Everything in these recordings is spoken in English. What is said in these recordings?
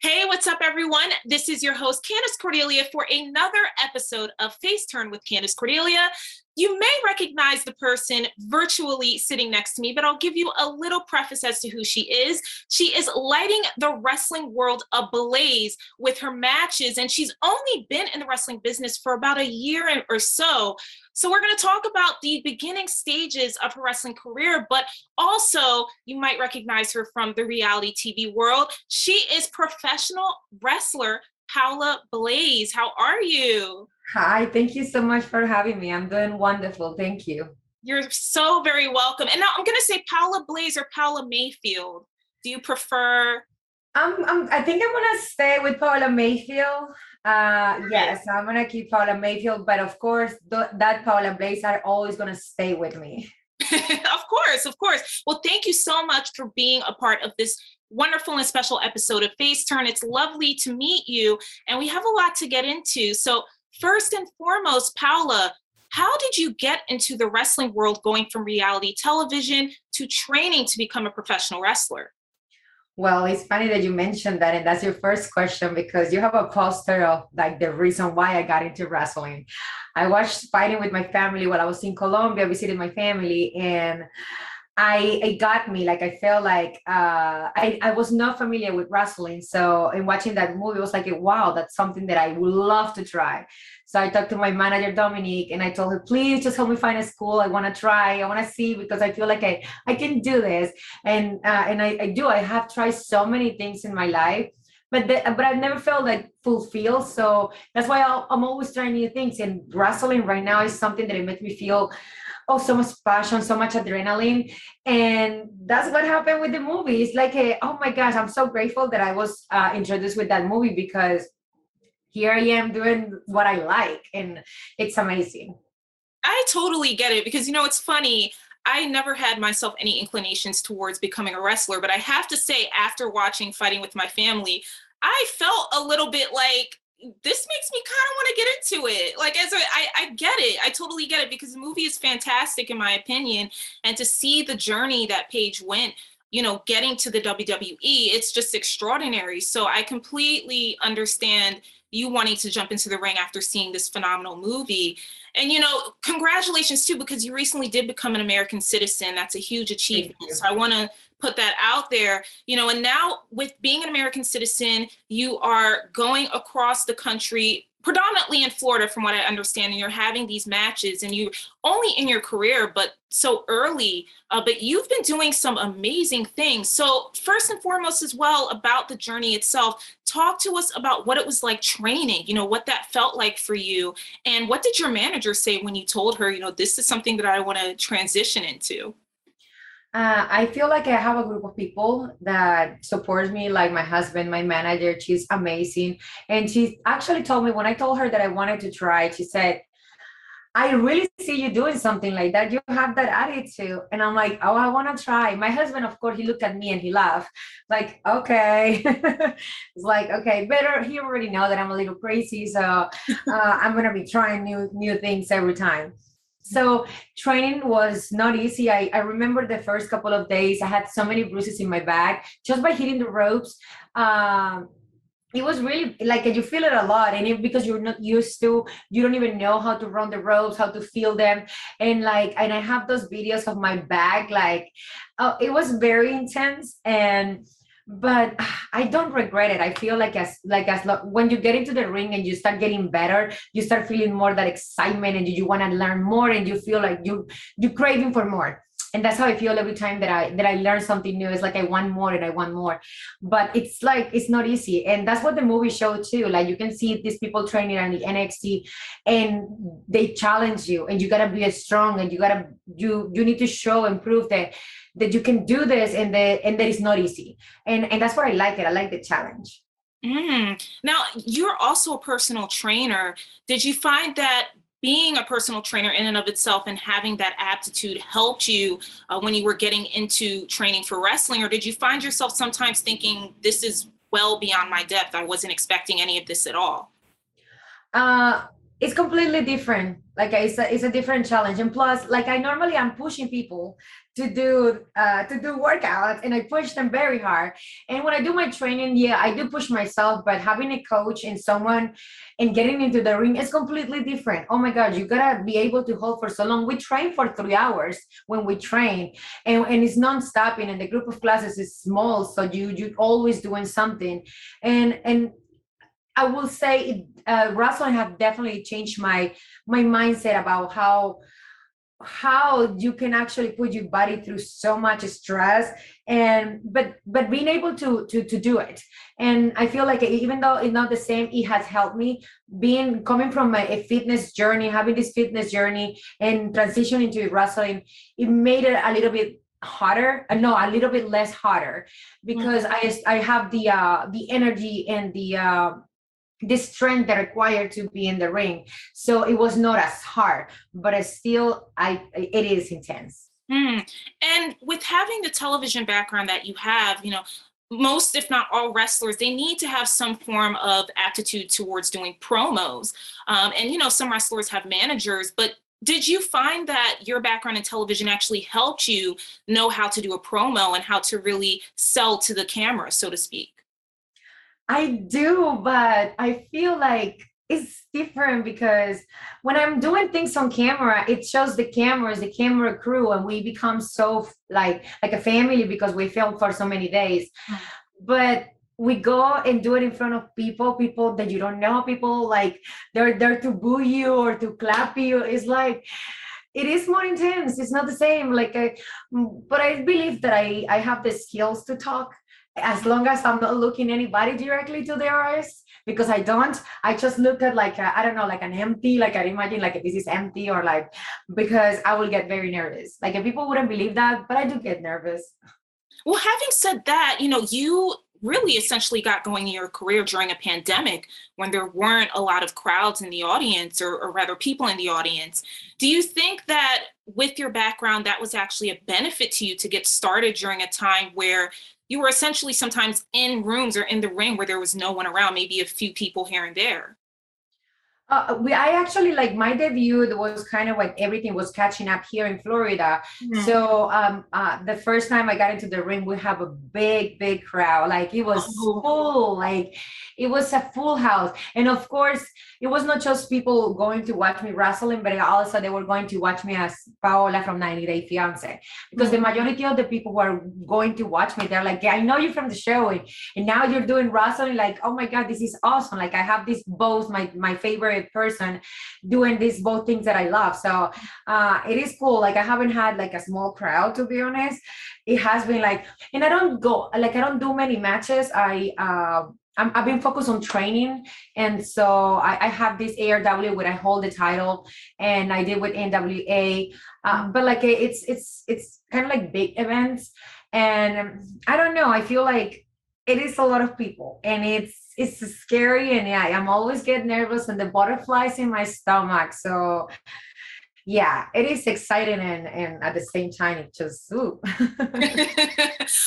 Hey, what's up, everyone? This is your host, Candace Cordelia, for another episode of FaceTurn with Candace Cordelia. You may recognize the person virtually sitting next to me, but I'll give you a little preface as to who she is. She is lighting the wrestling world ablaze with her matches, and she's only been in the wrestling business for about a year or so. So we're going to talk about the beginning stages of her wrestling career, but also you might recognize her from the reality TV world. She is professional wrestler Paola Blaze. How are you? Hi, thank you so much for having me. I'm doing wonderful. Thank you. You're so very welcome. And now I'm going to say Paola Blaze or Paola Mayfield. Do you prefer? I think I'm gonna stay with Paola Mayfield. Yes, I'm gonna keep Paola Mayfield, but of course, that Paola Blaze are always gonna stay with me. Of course, of course. Well, thank you so much for being a part of this wonderful and special episode of FaceTurn. It's lovely to meet you, and we have a lot to get into. So first and foremost, Paola, how did you get into the wrestling world, going from reality television to training to become a professional wrestler? Well, it's funny that you mentioned that, and that's your first question because you have a poster of like the reason why I got into wrestling. I watched fighting with my family while I was in Colombia, visiting my family, and it got me. Like I felt like I was not familiar with wrestling, so in watching that movie, it was like, wow, that's something that I would love to try. So I talked to my manager Dominique, and I told her, please just help me find a school. I want to try. I want to see because I feel like I can do this, and I do. I have tried so many things in my life. But I've never felt like fulfilled. So that's why I'm always trying new things. And wrestling right now is something that it makes me feel so much passion, so much adrenaline. And that's what happened with the movie. It's like, oh my gosh, I'm so grateful that I was introduced with that movie because here I am doing what I like. And it's amazing. I totally get it because, it's funny. I never had myself any inclinations towards becoming a wrestler, but I have to say, after watching Fighting with My Family, I felt a little bit like this makes me kind of want to get into it. Like, I get it. I totally get it because the movie is fantastic, in my opinion. And to see the journey that Paige went, getting to the WWE, it's just extraordinary. So I completely understand you wanting to jump into the ring after seeing this phenomenal movie. And, congratulations too, because you recently did become an American citizen. That's a huge achievement. So I want to put that out there, and now with being an American citizen, you are going across the country, predominantly in Florida, from what I understand, and you're having these matches, and you only in your career, but so early, but you've been doing some amazing things. So first and foremost as well, about the journey itself, talk to us about what it was like training, what that felt like for you, and what did your manager say when you told her, this is something that I want to transition into? I feel like I have a group of people that supports me, like my husband, my manager. She's amazing. And she actually told me when I told her that I wanted to try, she said, I really see you doing something like that. You have that attitude. And I'm like, oh, I want to try. My husband, of course, he looked at me and he laughed. Like, okay. It's like, okay, better. He already know that I'm a little crazy. So I'm going to be trying new things every time. So training was not easy. I remember the first couple of days, I had so many bruises in my back just by hitting the ropes. It was really like you feel it a lot, and because you're not used to, you don't even know how to run the ropes, how to feel them, and I have those videos of my back, like it was very intense, but I don't regret it. I feel like when you get into the ring and you start getting better, you start feeling more that excitement, and you want to learn more, and you feel like you craving for more. And that's how I feel every time that I learn something new. It's like I want more and I want more, but it's like it's not easy, and that's what the movie showed too. Like you can see these people training on the NXT, and they challenge you, and you gotta be as strong, and you need to show and prove that you can do this, and that it's not easy, and that's what I like it. I like the challenge. Now, you're also a personal trainer. Did you find that being a personal trainer in and of itself and having that aptitude helped you when you were getting into training for wrestling? Or did you find yourself sometimes thinking, this is well beyond my depth, I wasn't expecting any of this at all? Uh, It's completely different. Like it's a different challenge. And plus, like I normally I'm pushing people to do workouts and I push them very hard. And when I do my training, yeah, I do push myself, but having a coach and someone and getting into the ring is completely different. Oh my God, you gotta be able to hold for so long. We train for 3 hours when we train, and it's non-stopping, and the group of classes is small, so you always doing something. And I will say wrestling have definitely changed my mindset about how you can actually put your body through so much stress, and but being able to do it. And I feel like even though it's not the same, it has helped me being coming from a fitness journey, having this fitness journey and transitioning to wrestling. It made it a little bit harder, no, a little bit less harder, because I have the energy and the strength that required to be in the ring. So it was not as hard, but it's still it is intense. And with having the television background that you have, most, if not all wrestlers, they need to have some form of aptitude towards doing promos. And, some wrestlers have managers, but did you find that your background in television actually helped you know how to do a promo and how to really sell to the camera, so to speak? I do, but I feel like it's different because when I'm doing things on camera, it shows the cameras, the camera crew, and we become so like a family because we film for so many days. But we go and do it in front of people that you don't know, people like they're there to boo you or to clap you. It's like it is more intense. It's not the same. But I believe that I have the skills to talk as long as I'm not looking anybody directly to their eyes, because I just look at I don't know, like an empty, like I imagine like if this is empty or like, because I will get very nervous. Like if people wouldn't believe that, but I do get nervous. Well, having said that, you really essentially got going in your career during a pandemic when there weren't a lot of crowds in the audience, or rather people in the audience. Do you think that with your background, that was actually a benefit to you to get started during a time where you were essentially sometimes in rooms or in the ring where there was no one around, maybe a few people here and there? I actually like my debut. It was kind of like everything was catching up here in Florida. So the first time I got into the ring, we have a big crowd. Like it was full. Like it was a full house. And of course, it was not just people going to watch me wrestling, but also they were going to watch me as Paola from 90 Day Fiance. Because the majority of the people who are going to watch me, they're like, yeah, I know you from the show, and now you're doing wrestling. Like, oh my God, this is awesome. Like I have this both my favorite person doing these both things that I love. So it is cool. Like I haven't had like a small crowd, to be honest. It has been like, and I don't do many matches. I've been focused on training, and so I have this ARW where I hold the title, and I did with NWA. But like it's kind of like big events, and I don't know. I feel like it is a lot of people, and it's scary, and yeah, I'm always get nervous and the butterflies in my stomach. So yeah, it is exciting, and at the same time it just ooh.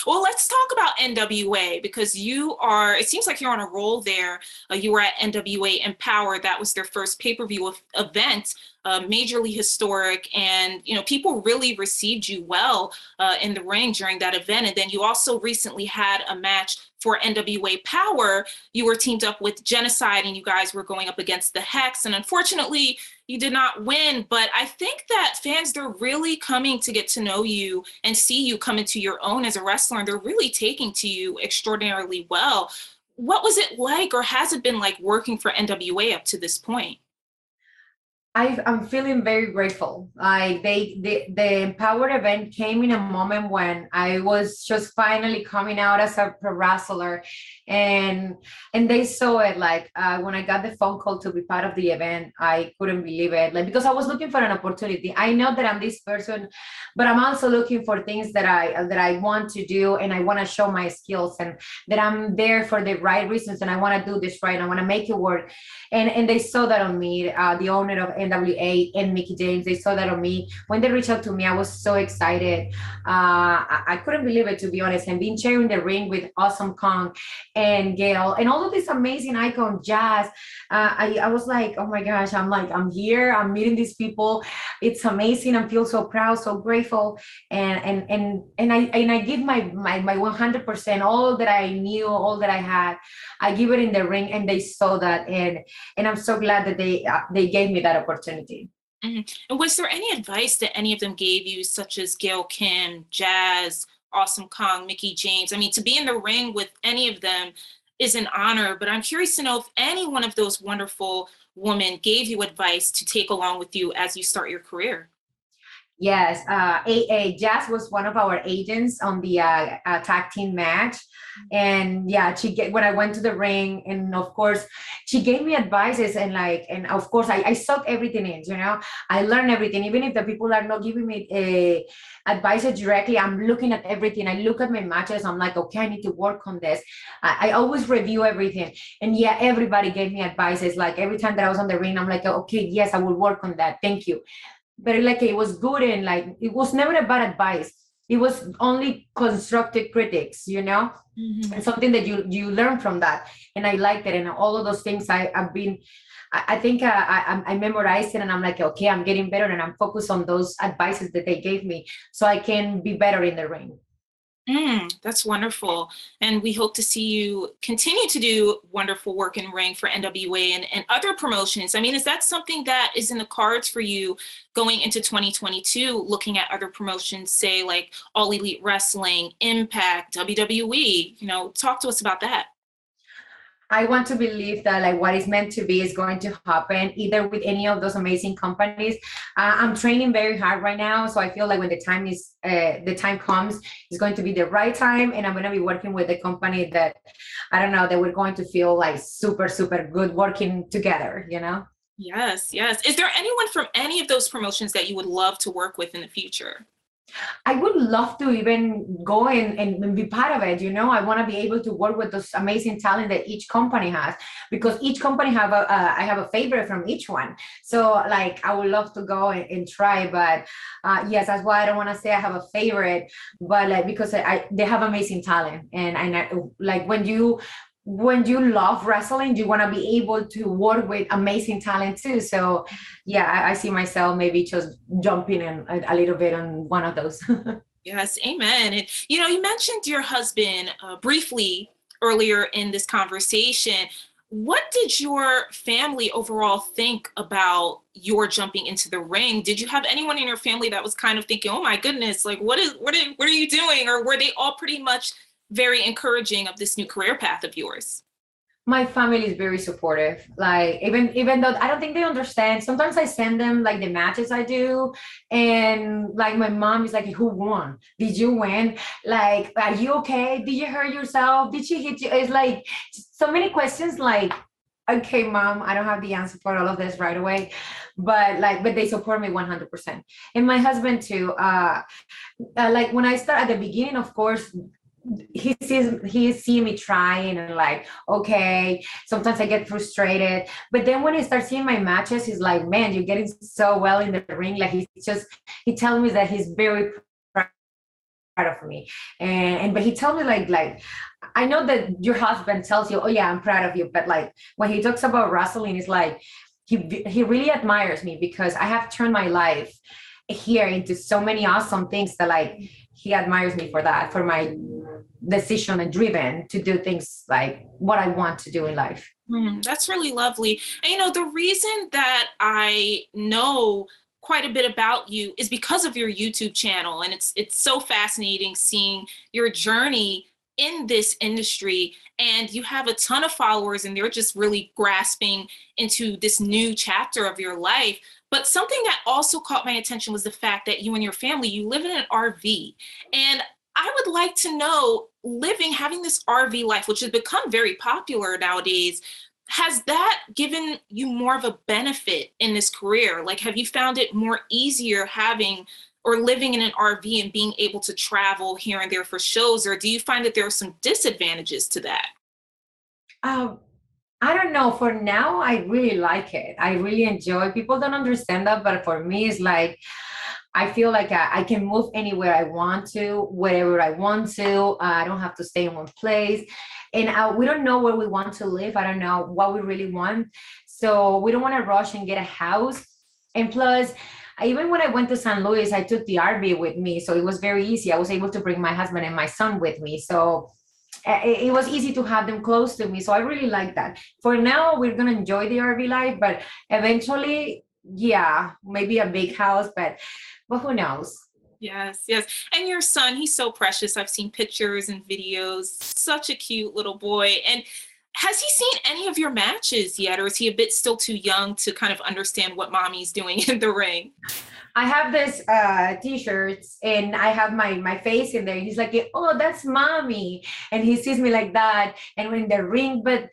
Well, let's talk about NWA, because it seems like you're on a roll there. You were at NWA Empower. That was their first pay-per-view event, majorly historic, and people really received you well in the ring during that event. And then you also recently had a match for NWA Power. You were teamed up with Genocide, and you guys were going up against the Hex. And unfortunately, you did not win. But I think that fans, they're really coming to get to know you and see you come into your own as a wrestler, and they're really taking to you extraordinarily well. What was it like, or has it been like, working for NWA up to this point? I'm feeling very grateful. Like the Empower event came in a moment when I was just finally coming out as a pro wrestler, and they saw it. Like when I got the phone call to be part of the event, I couldn't believe it. Like because I was looking for an opportunity. I know that I'm this person, but I'm also looking for things that I want to do, and I want to show my skills, and that I'm there for the right reasons, and I want to do this right. I want to make it work, and they saw that on me. The owner of NWA and Mickey James. They saw that on me. When they reached out to me, I was so excited. I couldn't believe it, to be honest. And being sharing the ring with Awesome Kong and Gail and all of these amazing icons, Jazz. I was like, oh my gosh, I'm here. I'm meeting these people. It's amazing. I feel so proud, so grateful. And I give my 100%, all that I knew, all that I had. I give it in the ring, and they saw that, and I'm so glad that they gave me that opportunity. And was there any advice that any of them gave you, such as Gail Kim, Jazz, Awesome Kong, Mickey James? I mean, to be in the ring with any of them is an honor, but I'm curious to know if any one of those wonderful women gave you advice to take along with you as you start your career. Yes, Jazz was one of our agents on the tag team match, and yeah, when I went to the ring, and of course, she gave me advices, and of course, I soak everything in. I learn everything, even if the people are not giving me advices directly. I'm looking at everything. I look at my matches. I'm like, okay, I need to work on this. I always review everything, and yeah, everybody gave me advices. Like every time that I was on the ring, I'm like, okay, yes, I will work on that. Thank you. But like it was good, and like it was never a bad advice. It was only constructive critics, Mhm. and something that you learn from that. And I liked it, and all of those things I've been. I think I memorized it, and I'm like, okay, I'm getting better, and I'm focused on those advices that they gave me, so I can be better in the ring. That's wonderful. And we hope to see you continue to do wonderful work in ring for NWA and other promotions. I mean, is that something that is in the cards for you going into 2022, looking at other promotions, say like All Elite Wrestling, Impact, WWE? Talk to us about that. I want to believe that like what is meant to be is going to happen either with any of those amazing companies. I'm training very hard right now, so I feel like when the time comes, it's going to be the right time, and I'm going to be working with a company that I don't know that we're going to feel like super super good working together. Yes, yes. Is there anyone from any of those promotions that you would love to work with in the future? I would love to even go and be part of it. I want to be able to work with those amazing talent that each company has, because each company I have a favorite from each one. So like I would love to go and try, but yes, that's why I don't want to say I have a favorite, but like because they have amazing talent, and like when you love wrestling, you want to be able to work with amazing talent too. So yeah, I see myself maybe just jumping in a little bit on one of those. Yes, amen. And you mentioned your husband briefly earlier in this conversation. What did your family overall think about your jumping into the ring? Did you have anyone in your family that was kind of thinking, "Oh my goodness, like what are you doing?" Or were they all pretty much very encouraging of this new career path of yours? My family is very supportive. Like even though I don't think they understand, sometimes I send them like the matches I do, and like my mom is like, "Who won? Did you win? Like, are you okay? Did you hurt yourself? Did she hit you?" It's like so many questions. Like, okay, mom, I don't have the answer for all of this right away, but they support me 100%, and my husband too. Like when I start at the beginning, of course, he's seeing me trying, and like, okay, sometimes I get frustrated, but then when he starts seeing my matches, he's like, man, you're getting so well in the ring. Like he tells me that he's very proud of me, and but he told me like I know that your husband tells you, oh yeah, I'm proud of you, but like when he talks about wrestling, it's like he really admires me because I have turned my life here into so many awesome things that like he admires me for that, for my decision and driven to do things like what I want to do in life. That's really lovely. And the reason that I know quite a bit about you is because of your YouTube channel, and it's so fascinating seeing your journey in this industry. And you have a ton of followers, and they're just really grasping into this new chapter of your life. But something that also caught my attention was the fact that you and your family, you live in an RV. And I would like to know, having this RV life, which has become very popular nowadays, has that given you more of a benefit in this career? Like, have you found it more easier having or living in an RV and being able to travel here and there for shows, or do you find that there are some disadvantages to that? I don't know. For now, I really like it. I really enjoy. People don't understand that, but for me, it's like I feel like I can move anywhere I want to, wherever I want to. I don't have to stay in one place, and we don't know where we want to live. I don't know what we really want, so we don't want to rush and get a house. And plus, even when I went to San Luis, I took the RV with me, so it was very easy. I was able to bring my husband and my son with me, so it was easy to have them close to me. So I really like that. For now, we're gonna enjoy the RV life, but eventually, yeah, maybe a big house, but who knows? Yes, yes. And your son, he's so precious. I've seen pictures and videos. Such a cute little boy. And has he seen any of your matches yet, or is he a bit still too young to kind of understand what mommy's doing in the ring? I have this t-shirts and I have my face in there. He's like, oh, that's mommy. And he sees me like that. And we're in the ring, but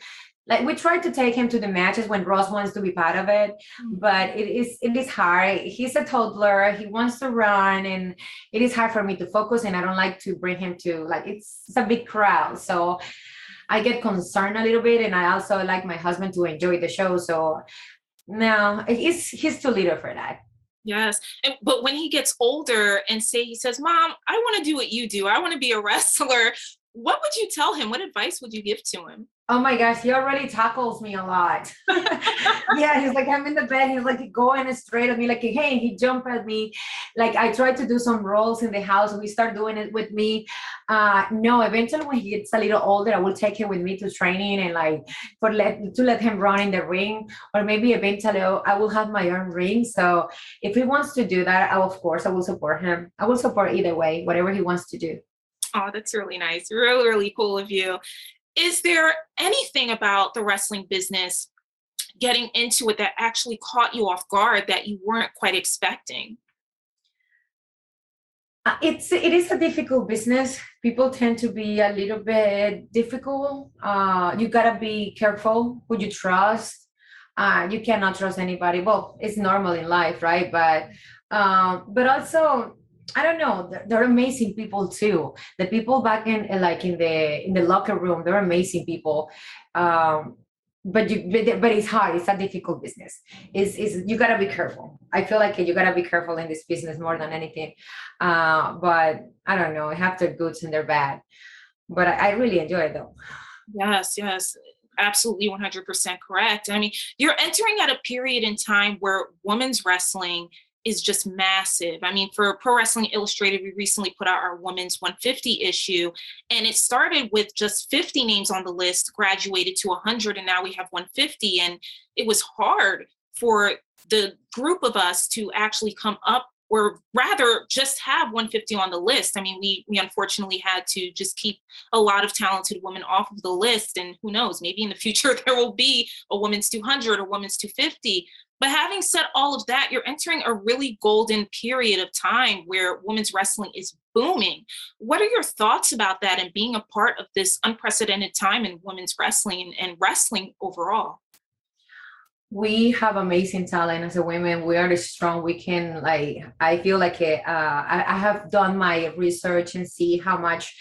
like we try to take him to the matches when Ross wants to be part of it, but it is hard. He's a toddler, he wants to run, and it is hard for me to focus, and I don't like to bring him to like it's a big crowd. So I get concerned a little bit, and I also like my husband to enjoy the show. So no, he's too little for that. Yes. And, but when he gets older and say he says, Mom, I want to do what you do. I want to be a wrestler. What would you tell him? What advice would you give to him? Oh my gosh, he already tackles me a lot. Yeah, he's like, I'm in the bed. He's like going straight at me, like, hey, he jumped at me. Like I tried to do some rolls in the house. We start doing it with me. No, eventually when he gets a little older, I will take him with me to training and like to let him run in the ring. Or maybe eventually I will have my own ring. So if he wants to do that, of course I will support him. I will support either way, whatever he wants to do. Oh, that's really nice. Really, really cool of you. Is there anything about the wrestling business getting into it that actually caught you off guard that you weren't quite expecting? It is a difficult business. People tend to be a little bit difficult. You gotta be careful who you trust. You cannot trust anybody. Well, it's normal in life, right? But also, I don't know. They're amazing people too. The people back in like in the locker room, they're amazing people. Um, but it's hard. It's a difficult business. Is you gotta be careful. I feel like you gotta be careful in this business more than anything. But I don't know. I have their goods and their bad. But I really enjoy it though. Yes, yes, absolutely 100% correct. I mean, you're entering at a period in time where women's wrestling is just massive. I mean, for Pro Wrestling Illustrated, we recently put out our Women's 150 issue, and it started with just 50 names on the list, graduated to 100, and now we have 150. And it was hard for the group of us to actually come up or rather just have 150 on the list. I mean, we unfortunately had to just keep a lot of talented women off of the list. And who knows, maybe in the future there will be a women's 200 or women's 250. But having said all of that, you're entering a really golden period of time where women's wrestling is booming. What are your thoughts about that and being a part of this unprecedented time in women's wrestling and wrestling overall? We have amazing talent as a women. We are strong. We can like. I feel like I have done my research and see how much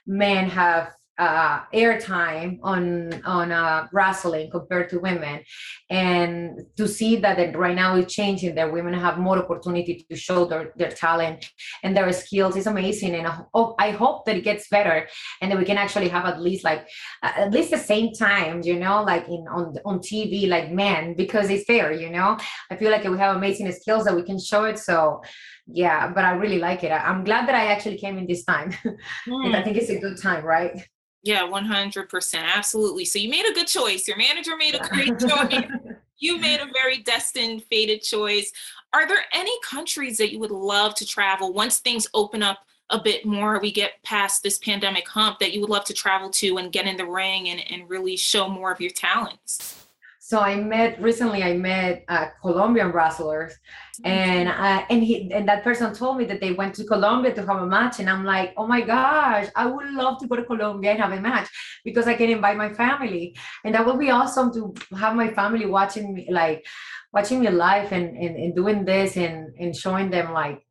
men have airtime on wrestling compared to women, and to see that right now it's changing. That women have more opportunity to show their talent and their skills is amazing. And I hope that it gets better, and that we can actually have at least the same time, like on TV, like men, because it's fair. I feel like we have amazing skills that we can show it. So yeah, but I really like it. I'm glad that I actually came in this time. And I Mm. think it's a good time, right? Yeah, 100%. Absolutely. So you made a good choice. Your manager made a great choice. You made a very destined, fated choice. Are there any countries that you would love to travel once things open up a bit more, we get past this pandemic hump, that you would love to travel to and get in the ring and really show more of your talents? So I met Colombian wrestlers, and that person told me that they went to Colombia to have a match, and I'm like, oh my gosh, I would love to go to Colombia and have a match because I can invite my family, and that would be awesome to have my family watching me live and doing this and showing them like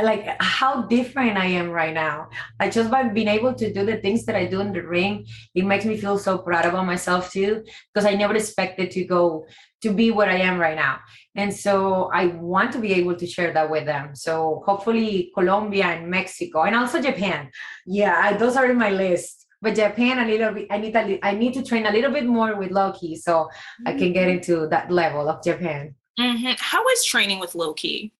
like how different I am right now. Like just by being able to do the things that I do in the ring, it makes me feel so proud about myself too, because I never expected to go to be what I am right now. And so I want to be able to share that with them. So hopefully Colombia and Mexico and also Japan. Yeah, those are in my list. But Japan, a little bit, I need to train a little bit more with Loki so I can get into that level of Japan. How is training with Loki?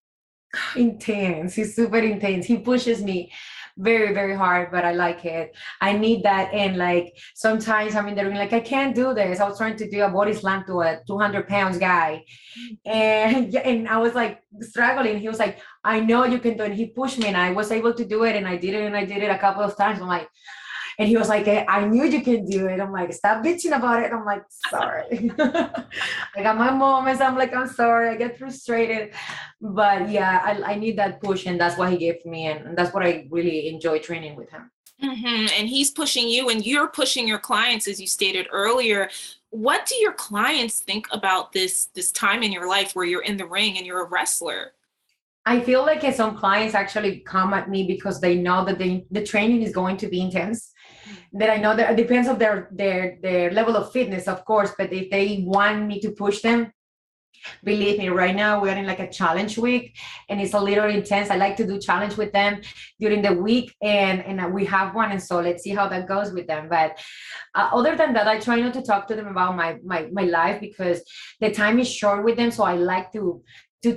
Intense. He's super intense. He pushes me very, very hard, but I like it. I need that. And like sometimes I'm in the ring, like, I can't do this. I was trying to do a body slam to a 200 pounds guy. And I was like struggling. He was like, I know you can do it. And he pushed me and I was able to do it. And I did it and I did it a couple of times. I'm like, and he was like, I knew you can do it. I'm like, stop bitching about it. I'm like, sorry. I got my moments. I'm like, I'm sorry. I get frustrated. But yeah, I need that push. And that's what he gave me. And that's what I really enjoy training with him. And he's pushing you and you're pushing your clients, as you stated earlier. What do your clients think about this time in your life where you're in the ring and you're a wrestler? I feel like some clients actually come at me because they know that the training is going to be intense. That I know that it depends on their level of fitness, of course. But if they want me to push them, believe me, right now we're in like a challenge week and it's a little intense. I like to do challenge with them during the week and we have one. And so let's see how that goes with them. But other than that, I try not to talk to them about my life because the time is short with them. So I like to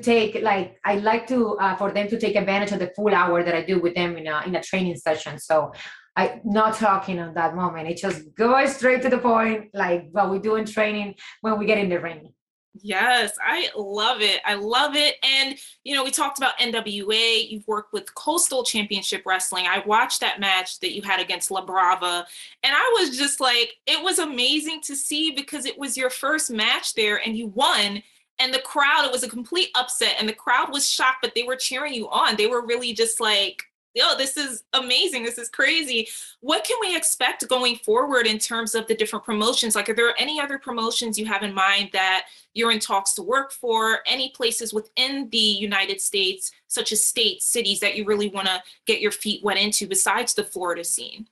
take like I like to for them to take advantage of the full hour that I do with them in a training session. So I not talking at that moment. It just goes straight to the point, like what we do in training when we get in the ring. Yes, I love it. I love it. And, we talked about NWA. You've worked with Coastal Championship Wrestling. I watched that match that you had against La Brava. And I was just like, it was amazing to see because it was your first match there and you won. And the crowd, it was a complete upset. And the crowd was shocked, but they were cheering you on. They were really just like, yo, this is amazing. This is crazy. What can we expect going forward in terms of the different promotions? Like, are there any other promotions you have in mind that you're in talks to work for? Any places within the United States, such as states, cities that you really want to get your feet wet into besides the Florida scene?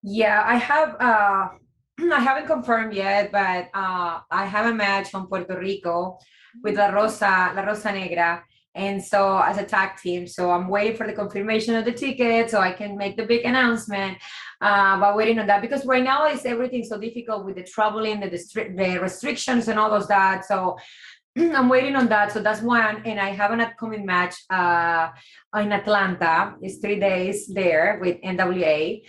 Yeah, I have I haven't confirmed yet, but I have a match on Puerto Rico with La Rosa Negra. And so as a tag team, so I'm waiting for the confirmation of the ticket so I can make the big announcement. But waiting on that because right now is everything so difficult with the traveling, the restrictions and all of that. So I'm waiting on that. So that's one. And I have an upcoming match in Atlanta. It's 3 days there with NWA.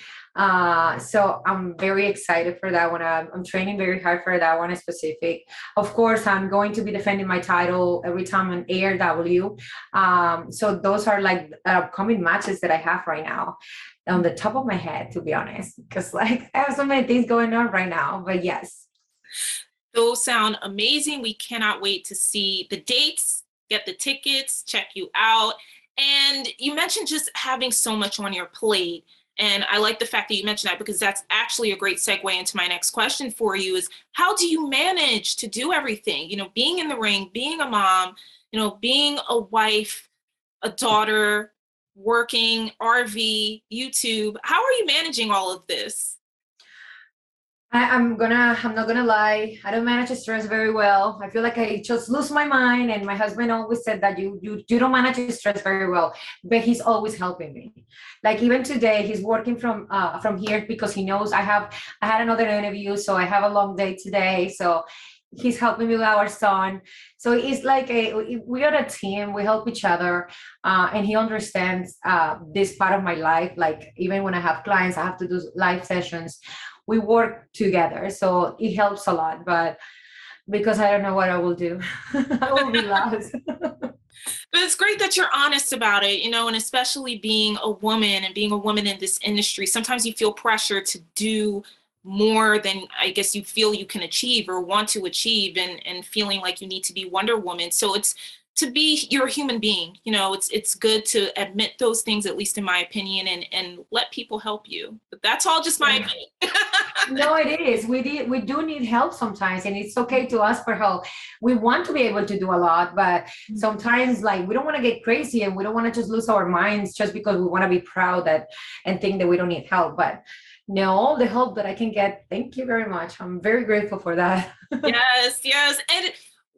So I'm very excited for that one. I'm training very hard for that one specific. Of course, I'm going to be defending my title every time on ARW. So those are like upcoming matches that I have right now on the top of my head, to be honest, because like I have so many things going on right now. But yes. Those sound amazing. We cannot wait to see the dates, get the tickets, check you out. And you mentioned just having so much on your plate. And I like the fact that you mentioned that because that's actually a great segue into my next question for you is how do you manage to do everything? Being in the ring, being a mom, being a wife, a daughter, working, RV, YouTube. How are you managing all of this? I'm not gonna lie. I don't manage stress very well. I feel like I just lose my mind. And my husband always said that you don't manage stress very well, but he's always helping me. Like even today, he's working from here because he knows I had another interview, so I have a long day today. So he's helping me with our son. So it's like we are a team. We help each other, and he understands this part of my life. Like even when I have clients, I have to do live sessions we work together. So it helps a lot, but because I don't know what I will do, I will be lost. But it's great that you're honest about it, and especially being a woman and being a woman in this industry, sometimes you feel pressure to do more than I guess you feel you can achieve or want to achieve and feeling like you need to be Wonder Woman. So it's to be, you're a human being. You know, it's good to admit those things, at least in my opinion, and let people help you. But that's all just my Yeah. opinion. No, it is. We do need help sometimes, and it's okay to ask for help. We want to be able to do a lot, but sometimes like we don't want to get crazy and we don't want to just lose our minds just because we want to be proud that and think that we don't need help. But no, all the help that I can get, thank you very much. I'm very grateful for that. Yes, yes. And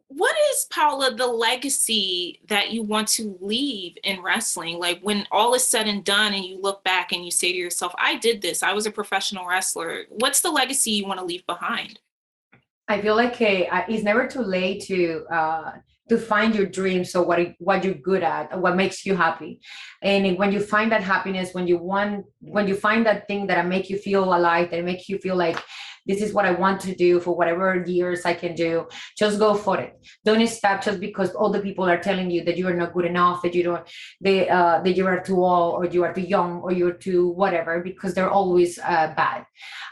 what is, Paola, the legacy that you want to leave in wrestling? Like when all is said and done and you look back and you say to yourself, I did this, I was a professional wrestler. What's the legacy you want to leave behind? I feel like it's never too late to find your dreams. So what you're good at, what makes you happy, and when you find that happiness, when you find that thing that make you feel alive, that make you feel like this is what I want to do for whatever years I can do, just go for it. Don't stop just because all the people are telling you that you are not good enough, that you don't, that you are too old or you are too young or you're too whatever, because they're always bad.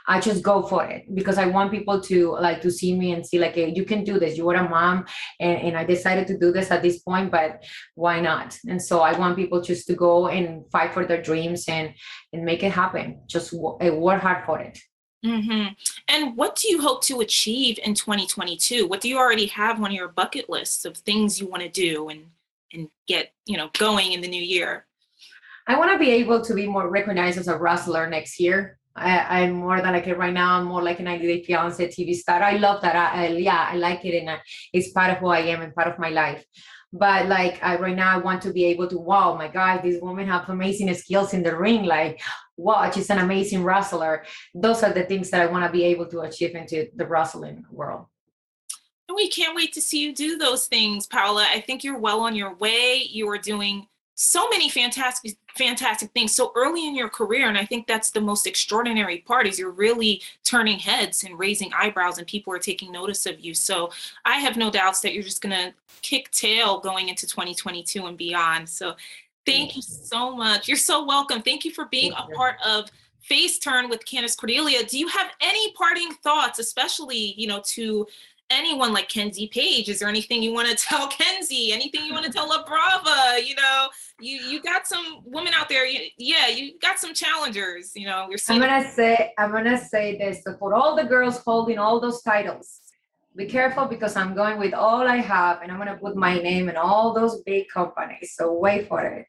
I just go for it because I want people to like to see me and see like, hey, you can do this. You are a mom, and I decided to do this at this point, but why not? And so I want people just to go and fight for their dreams and make it happen. Just work hard for it. Hmm. And what do you hope to achieve in 2022? What do you already have on your bucket list of things you want to do and get, going in the new year? I want to be able to be more recognized as a wrestler next year. I'm more than like it right now. I'm more like a 90 Day Fiance TV star. I love that. Yeah, I like it, and it's part of who I am and part of my life. But like right now, I want to be able to. Wow, my God, this woman have amazing skills in the ring. Like, wow, she's an amazing wrestler. Those are the things that I want to be able to achieve into the wrestling world. And we can't wait to see you do those things, Paola. I think you're well on your way. You are doing so many fantastic, fantastic things so early in your career. And I think that's the most extraordinary part is you're really turning heads and raising eyebrows and people are taking notice of you. So I have no doubts that you're just going to kick tail going into 2022 and beyond. So thank you so much. You're so welcome. Thank you for being Thank a you. part of FaceTurn with Candace Cordelia. Do you have any parting thoughts, especially, to anyone like Kenzie Page? Is there anything you want to tell Kenzie? Anything you want to tell La Brava? You got some women out there. You got some challengers. You're seeing. I'm gonna say this. So for all the girls holding all those titles, be careful because I'm going with all I have and I'm gonna put my name in all those big companies. So wait for it.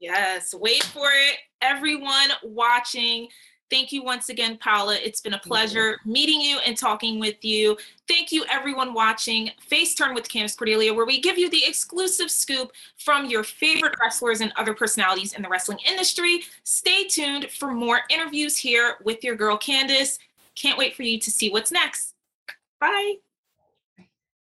Yes, wait for it. Everyone watching, thank you once again, Paola. It's been a pleasure meeting you and talking with you. Thank you, everyone watching FaceTurn with Candace Cordelia, where we give you the exclusive scoop from your favorite wrestlers and other personalities in the wrestling industry. Stay tuned for more interviews here with your girl, Candace. Can't wait for you to see what's next. Bye.